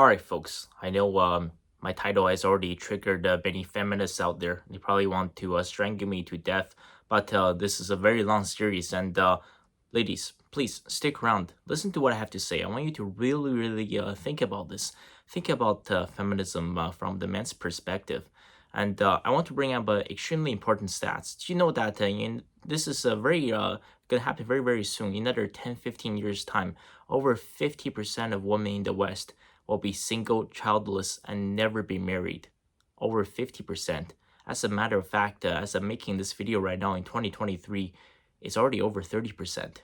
All right, folks. I know my title has already triggered many feminists out there. They probably want to strangle me to death, but this is a very long series. And ladies, please stick around. Listen to what I have to say. I want you to really think about this. Think about feminism from the men's perspective. And I want to bring up extremely important stats. Do you know that this is going to happen very soon? In another 10-15 years' time, over 50% of women in the West will be single, childless, and never be married. Over 50%. As a matter of fact, as I'm making this video right now in 2023, it's already over 30%.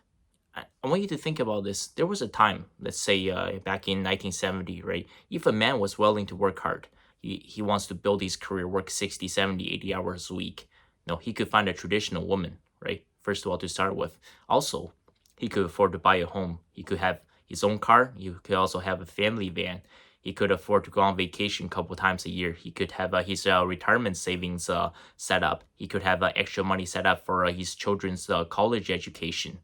I want you to think about this. There was a time, let's say back in 1970, right? If a man was willing to work hard, he wants to build his career, work 60, 70, 80 hours a week. He could find a traditional woman, right? First of all, to start with. Also, he could afford to buy a home. He could have his own car. He could also have a family van. He could afford to go on vacation a couple times a year. He could have his retirement savings set up. He could have extra money set up for his children's college education.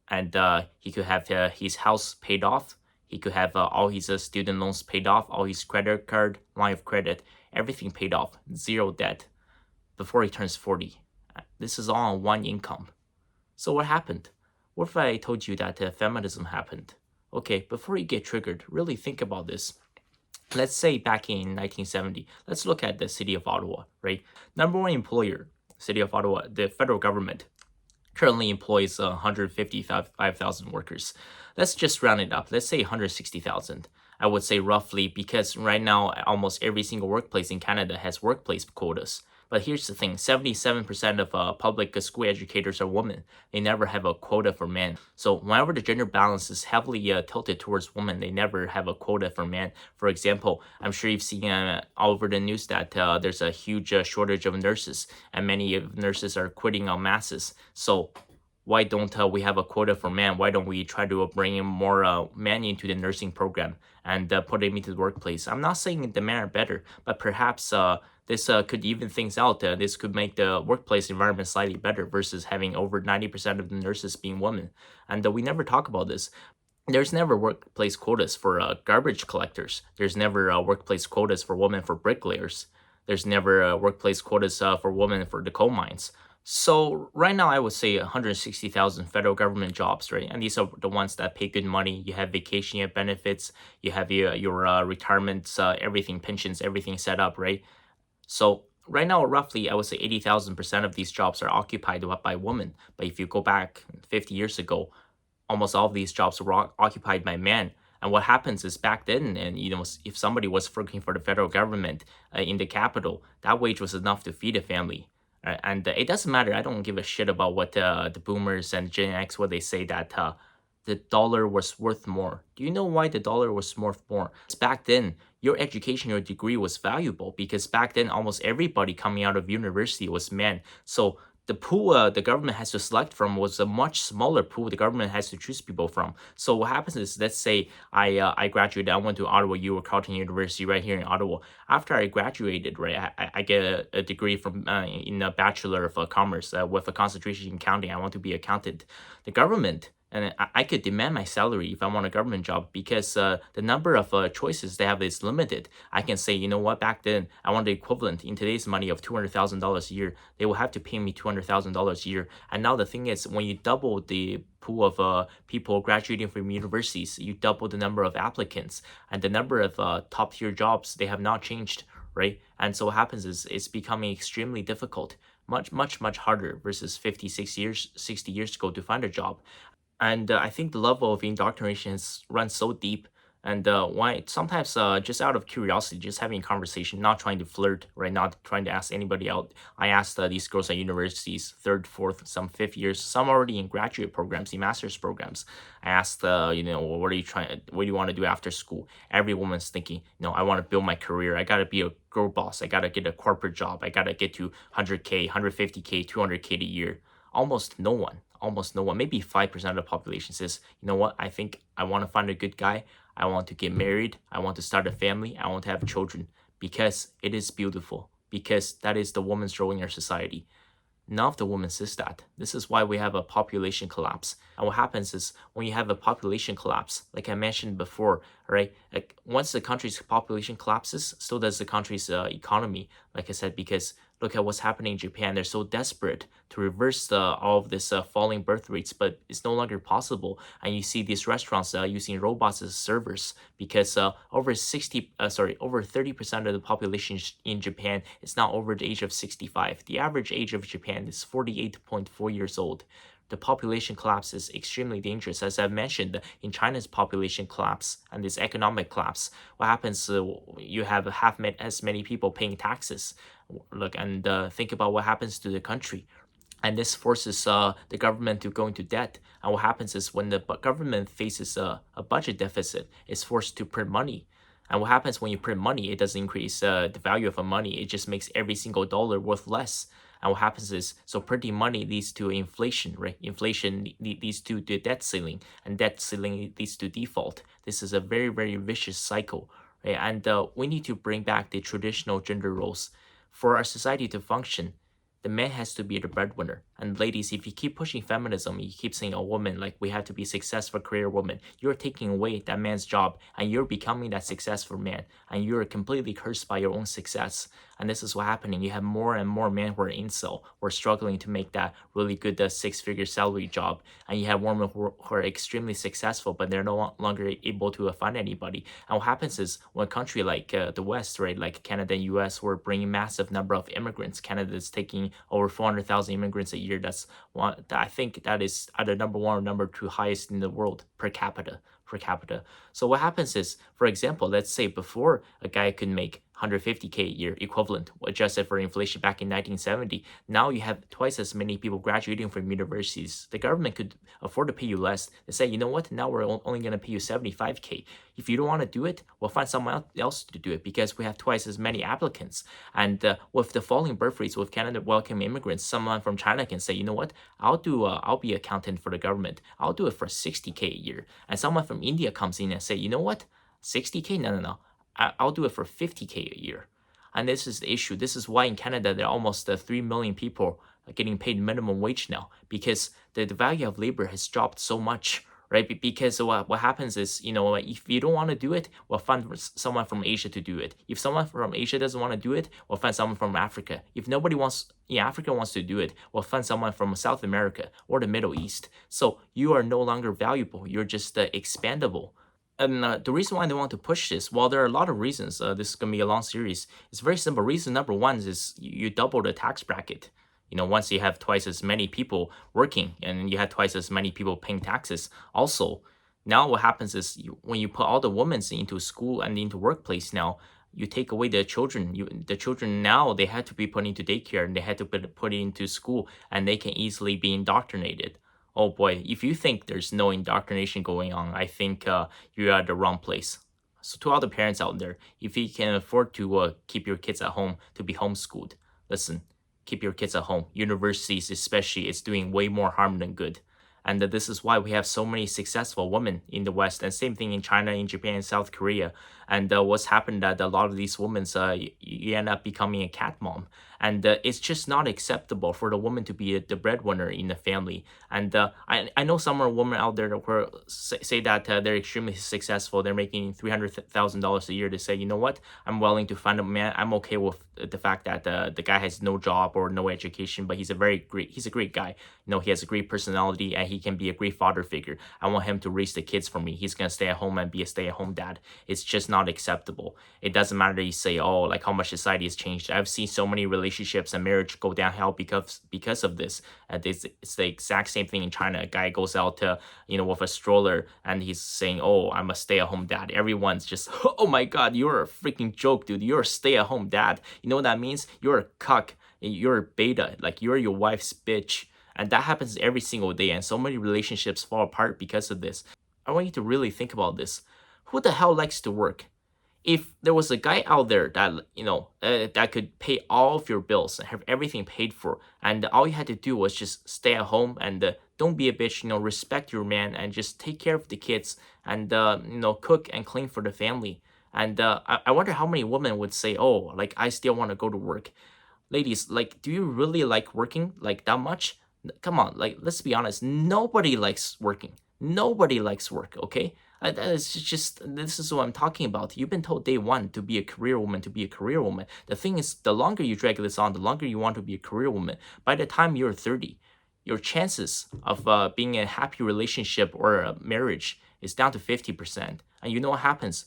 And he could have his house paid off. He could have all his student loans paid off, all his credit card, line of credit, everything paid off, zero debt before he turns 40. This is all on one income. So what happened? What if I told you that feminism happened? Okay, before you get triggered, really think about this. Let's say back in 1970, let's look at the city of Ottawa, right? Number one employer, city of Ottawa, the federal government, currently employs 155,000 workers. Let's just round it up. Let's say 160,000. I would say roughly, because right now almost every single workplace in Canada has workplace quotas. But here's the thing, 77% of public school educators are women. They never have a quota for men. So whenever the gender balance is heavily tilted towards women, they never have a quota for men. For example, I'm sure you've seen all over the news that there's a huge shortage of nurses, and many nurses are quitting en masses. So why don't we have a quota for men? Why don't we try to bring in more men into the nursing program and put them into the workplace? I'm not saying the men are better, but perhaps this could even things out. This could make the workplace environment slightly better versus having over 90% of the nurses being women. And we never talk about this. There's never workplace quotas for garbage collectors. There's never workplace quotas for women for bricklayers. There's never workplace quotas for women for the coal mines. So right now, I would say 160,000 federal government jobs, right? And these are the ones that pay good money. You have vacation, you have benefits, you have your retirements, everything, pensions, everything set up, right? So right now, roughly, I would say 80,000% of these jobs are occupied by women. But if you go back 50 years ago, almost all of these jobs were occupied by men. And what happens is back then, and if somebody was working for the federal government in the capital, that wage was enough to feed a family. And it doesn't matter. I don't give a shit about what the boomers and Gen X, what they say that the dollar was worth more. Do you know why the dollar was worth more? It's back then, your education, your degree was valuable because back then almost everybody coming out of university was men. So the pool the government has to select from was a much smaller pool the government has to choose people from. So what happens is, let's say I graduated, I went to Ottawa U or Carleton University right here in Ottawa. After I graduated, right, I get a degree from in a Bachelor of Commerce with a concentration in accounting. I want to be accountant. The government, and I could demand my salary if I want a government job because the number of choices they have is limited. I can say, you know what, back then I want the equivalent in today's money of $200,000 a year. They will have to pay me $200,000 a year. And now the thing is, when you double the pool of people graduating from universities, you double the number of applicants, and the number of top tier jobs, they have not changed, right? And so what happens is it's becoming extremely difficult, much harder versus 60 years ago to find a job. And I think the level of indoctrination has run so deep. And why sometimes just out of curiosity, just having a conversation, not trying to flirt, right? Not trying to ask anybody out. I asked these girls at universities, third, fourth, some fifth years, some already in graduate programs, in master's programs. I asked, what are you what do you want to do after school? Every woman's thinking, I want to build my career. I got to be a girl boss. I got to get a corporate job. I got to get to 100K, 150K, 200K a year. Almost no one, maybe 5% of the population says, you know what, I think I want to find a good guy. I want to get married. I want to start a family. I want to have children because it is beautiful, because that is the woman's role in our society. None of the women says that. This is why we have a population collapse. And what happens is when you have a population collapse, like I mentioned before, right? Like once the country's population collapses, so does the country's economy. Like I said, because look at what's happening in Japan. They're so desperate to reverse all of this falling birth rates, but it's no longer possible. And you see these restaurants using robots as servers because over 30% of the population in Japan is now over the age of 65. The average age of Japan is 48.4 years old. The population collapse is extremely dangerous. As I mentioned, in China's population collapse and this economic collapse, what happens? You have as many people paying taxes. Look and think about what happens to the country, and this forces the government to go into debt. And what happens is when the government faces a budget deficit, it's forced to print money. And what happens when you print money? It doesn't increase the value of the money. It just makes every single dollar worth less. And what happens is, so printing money leads to inflation, right? Inflation leads to the debt ceiling, and debt ceiling leads to default. This is a very, very vicious cycle, right? And we need to bring back the traditional gender roles for our society to function. The man has to be the breadwinner. And ladies, if you keep pushing feminism, you keep saying a woman, like we have to be successful career woman, you're taking away that man's job and you're becoming that successful man. And you're completely cursed by your own success. And this is what's happening. You have more and more men who are incel, who are struggling to make that really good six-figure salary job. And you have women who are extremely successful, but they're no longer able to find anybody. And what happens is when a country like the West, right, like Canada and US, were bringing massive number of immigrants. Canada is taking over 400,000 immigrants a year. That's one. I think that is either number one or number two highest in the world per capita. Per capita. So what happens is, for example, let's say before a guy could make 150K a year equivalent, adjusted for inflation back in 1970. Now you have twice as many people graduating from universities. The government could afford to pay you less. They say, you know what? Now we're only going to pay you 75K. If you don't want to do it, we'll find someone else to do it because we have twice as many applicants. And with the falling birth rates, with Canada welcoming immigrants, someone from China can say, you know what? I'll be accountant for the government. I'll do it for 60K a year. And someone from India comes in and say, you know what? 60K? No. I'll do it for 50K a year. And this is the issue. This is why in Canada, there are almost 3 million people getting paid minimum wage now because the value of labor has dropped so much, right? Because what happens is, if you don't want to do it, we'll find someone from Asia to do it. If someone from Asia doesn't want to do it, we'll find someone from Africa. If nobody Africa wants to do it, we'll find someone from South America or the Middle East. So you are no longer valuable. You're just expandable. And the reason why they want to push this, well, there are a lot of reasons. This is going to be a long series. It's very simple. Reason number one is you double the tax bracket. Once you have twice as many people working and you have twice as many people paying taxes. Also, now what happens is when you put all the women into school and into workplace now, you take away the children. The children now, they had to be put into daycare and they had to be put into school and they can easily be indoctrinated. Oh boy, if you think there's no indoctrination going on, I think you're at the wrong place. So to all the parents out there, if you can afford to keep your kids at home, to be homeschooled, listen, keep your kids at home. Universities especially is doing way more harm than good. And this is why we have so many successful women in the West, and same thing in China, in Japan, and South Korea. And what's happened that a lot of these women, you end up becoming a cat mom. And it's just not acceptable for the woman to be the breadwinner in the family. And I know some women out there who say that they're extremely successful. They're making $300,000 a year. To say, you know what, I'm willing to find a man. I'm okay with the fact that the guy has no job or no education, but he's a great guy. He has a great personality and he can be a great father figure. I want him to raise the kids for me. He's gonna stay at home and be a stay-at-home dad. It's just not acceptable. It doesn't matter that you say, oh, like how much society has changed. I've seen so many relationships and marriage go downhill because of this. It's the exact same thing in China. A guy goes out to with a stroller and he's saying, oh, I'm a stay-at-home dad. Everyone's just, oh my god, you're a freaking joke, dude. You're a stay-at-home dad. You know what that means? You're a cuck. You're a beta. Like you're your wife's bitch. And that happens every single day. And so many relationships fall apart because of this. I want you to really think about this. Who the hell likes to work? If there was a guy out there that that could pay all of your bills and have everything paid for, and all you had to do was just stay at home and don't be a bitch, respect your man and just take care of the kids and cook and clean for the family. And I wonder how many women would say, oh, like I still want to go to work. Ladies, like, do you really like working like that much? Come on, like, let's be honest. Nobody likes working. Nobody likes work, okay? That is just, this is what I'm talking about. You've been told day one to be a career woman, to be a career woman. The thing is, the longer you drag this on, the longer you want to be a career woman. By the time you're 30, your chances of being in a happy relationship or a marriage is down to 50%. And you know what happens?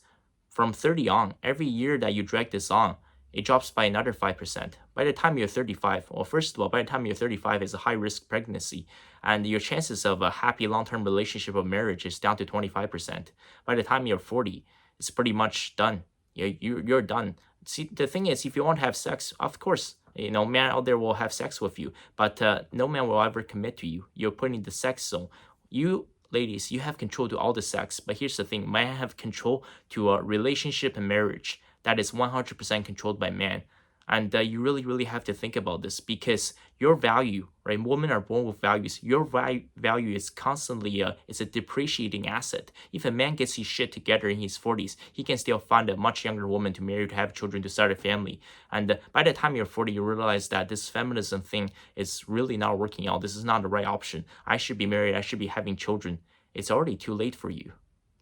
From 30 on, every year that you drag this on, it drops by another 5%. By the time you're 35, well, first of all, by the time you're 35, it's a high risk pregnancy, and your chances of a happy long term relationship or marriage is down to 25%. By the time you're 40, it's pretty much done. You're done. See, the thing is, if you want to have sex, of course, man out there will have sex with you, but no man will ever commit to you. You're putting the sex zone. You ladies, you have control to all the sex, but here's the thing: men have control to a relationship and marriage that is 100% controlled by man. And you really, really have to think about this, because your value, right? Women are born with values. Your value is constantly it's a depreciating asset. If a man gets his shit together in his 40s, he can still find a much younger woman to marry, to have children, to start a family. And by the time you're 40, you realize that this feminism thing is really not working out. This is not the right option. I should be married. I should be having children. It's already too late for you.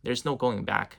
There's no going back.